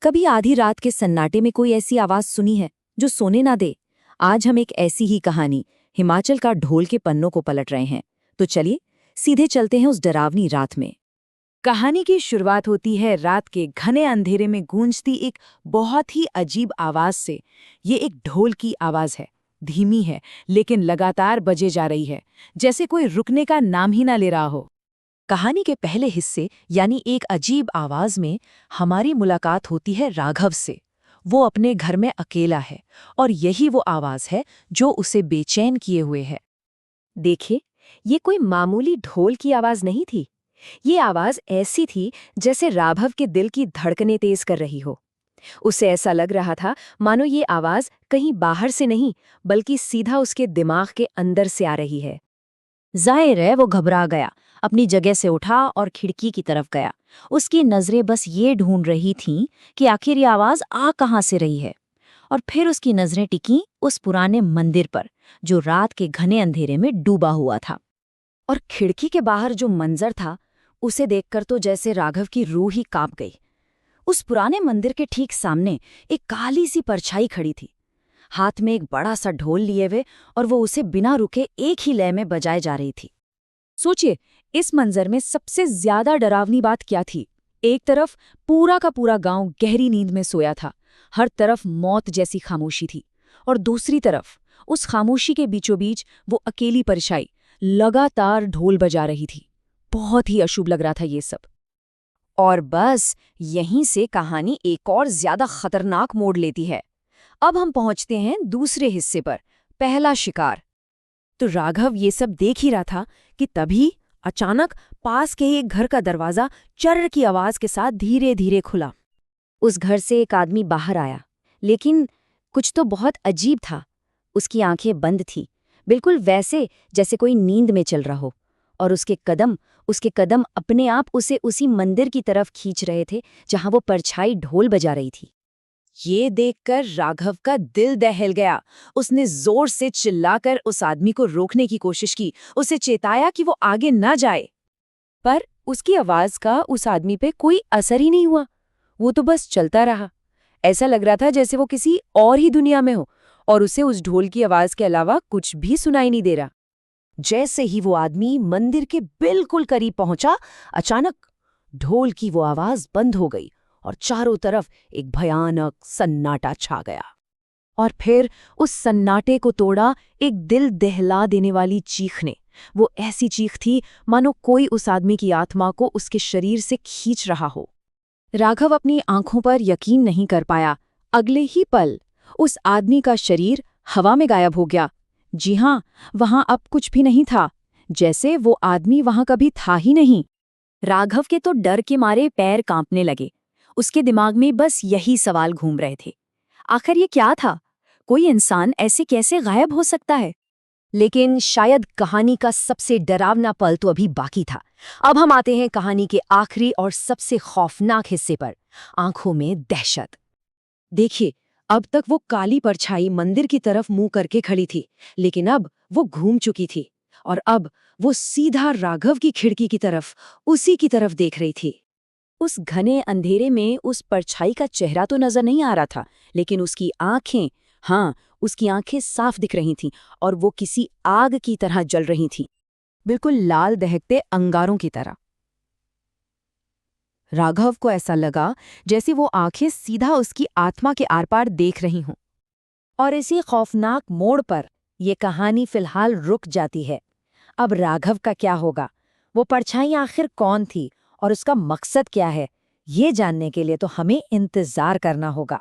कभी आधी रात के सन्नाटे में कोई ऐसी आवाज सुनी है जो सोने ना दे? आज हम एक ऐसी ही कहानी हिमाचल का ढोल के पन्नों को पलट रहे हैं। तो चलिए सीधे चलते हैं उस डरावनी रात में। कहानी की शुरुआत होती है रात के घने अंधेरे में गूंजती एक बहुत ही अजीब आवाज से। ये एक ढोल की आवाज है, धीमी है लेकिन लगातार बजे जा रही है, जैसे कोई रुकने का नाम ही ना ले रहा हो। कहानी के पहले हिस्से यानी एक अजीब आवाज में हमारी मुलाकात होती है राघव से। वो अपने घर में अकेला है और यही वो आवाज है जो उसे बेचैन किए हुए है। देखिए, ये कोई मामूली ढोल की आवाज नहीं थी। ये आवाज ऐसी थी जैसे राघव के दिल की धड़कनें तेज कर रही हो। उसे ऐसा लग रहा था मानो ये आवाज कहीं बाहर से नहीं बल्कि सीधा उसके दिमाग के अंदर से आ रही है। जाहिर है वो घबरा गया, अपनी जगह से उठा और खिड़की की तरफ गया। उसकी नजरें बस ये ढूंढ रही थीं कि आखिर ये आवाज आ कहाँ से रही है। और फिर उसकी नजरें टिकीं उस पुराने मंदिर पर जो रात के घने अंधेरे में डूबा हुआ था। और खिड़की के बाहर जो मंजर था उसे देखकर तो जैसे राघव की रूह ही कांप गई। उस पुराने मंदिर के ठीक सामने एक काली सी परछाई खड़ी थी, हाथ में एक बड़ा सा ढोल लिए हुए, और वो उसे बिना रुके एक ही लय में बजाए जा रही थी। सोचिए, इस मंजर में सबसे ज्यादा डरावनी बात क्या थी? एक तरफ पूरा का पूरा गांव गहरी नींद में सोया था, हर तरफ मौत जैसी खामोशी थी, और दूसरी तरफ उस खामोशी के बीचों बीच वो अकेली परछाई लगातार ढोल बजा रही थी। बहुत ही अशुभ लग रहा था ये सब। और बस यहीं से कहानी एक और ज्यादा खतरनाक मोड़ लेती है। अब हम पहुंचते हैं दूसरे हिस्से पर, पहला शिकार। तो राघव ये सब देख ही रहा था कि तभी अचानक पास के एक घर का दरवाजा चर्र की आवाज के साथ धीरे धीरे खुला। उस घर से एक आदमी बाहर आया, लेकिन कुछ तो बहुत अजीब था। उसकी आंखें बंद थीं, बिल्कुल वैसे जैसे कोई नींद में चल रहा हो, और उसके कदम अपने आप उसे उसी मंदिर की तरफ खींच रहे थे जहां वो परछाई ढोल बजा रही थी। ये देखकर राघव का दिल दहल गया। उसने जोर से चिल्लाकर उस आदमी को रोकने की कोशिश की, उसे चेताया कि वो आगे न जाए। पर उसकी आवाज का उस आदमी पे कोई असर ही नहीं हुआ। वो तो बस चलता रहा। ऐसा लग रहा था जैसे वो किसी और ही दुनिया में हो और उसे उस ढोल की आवाज के अलावा कुछ भी सुनाई नहीं दे रहा। जैसे ही वो आदमी मंदिर के बिल्कुल करीब पहुंचा, अचानक ढोल की वो आवाज बंद हो गई और चारों तरफ एक भयानक सन्नाटा छा गया। और फिर उस सन्नाटे को तोड़ा एक दिल दहला देने वाली चीख ने। वो ऐसी चीख थी मानो कोई उस आदमी की आत्मा को उसके शरीर से खींच रहा हो। राघव अपनी आंखों पर यकीन नहीं कर पाया। अगले ही पल उस आदमी का शरीर हवा में गायब हो गया। जी हाँ, वहां अब कुछ भी नहीं था, जैसे वो आदमी वहां कभी था ही नहीं। राघव के तो डर के मारे पैर कांपने लगे। उसके दिमाग में बस यही सवाल घूम रहे थे, आखिर ये क्या था? कोई इंसान ऐसे कैसे गायब हो सकता है? लेकिन शायद कहानी का सबसे डरावना पल तो अभी बाकी था। अब हम आते हैं कहानी के आखिरी और सबसे खौफनाक हिस्से पर, आंखों में दहशत। देखिए, अब तक वो काली परछाई मंदिर की तरफ मुंह करके खड़ी थी, लेकिन अब वो घूम चुकी थी और अब वो सीधा राघव की खिड़की की तरफ, उसी की तरफ देख रही थी। उस घने अंधेरे में उस परछाई का चेहरा तो नजर नहीं आ रहा था, लेकिन उसकी आंखें, हाँ, उसकी आंखें साफ दिख रही थीं और वो किसी आग की तरह जल रही थीं, बिल्कुल लाल दहकते अंगारों की तरह। राघव को ऐसा लगा जैसे वो आंखें सीधा उसकी आत्मा के आर पार देख रही हों। और इसी खौफनाक मोड़ पर ये कहानी फिलहाल रुक जाती है। अब राघव का क्या होगा? वो परछाई आखिर कौन थी और उसका मकसद क्या है? ये जानने के लिए तो हमें इंतजार करना होगा।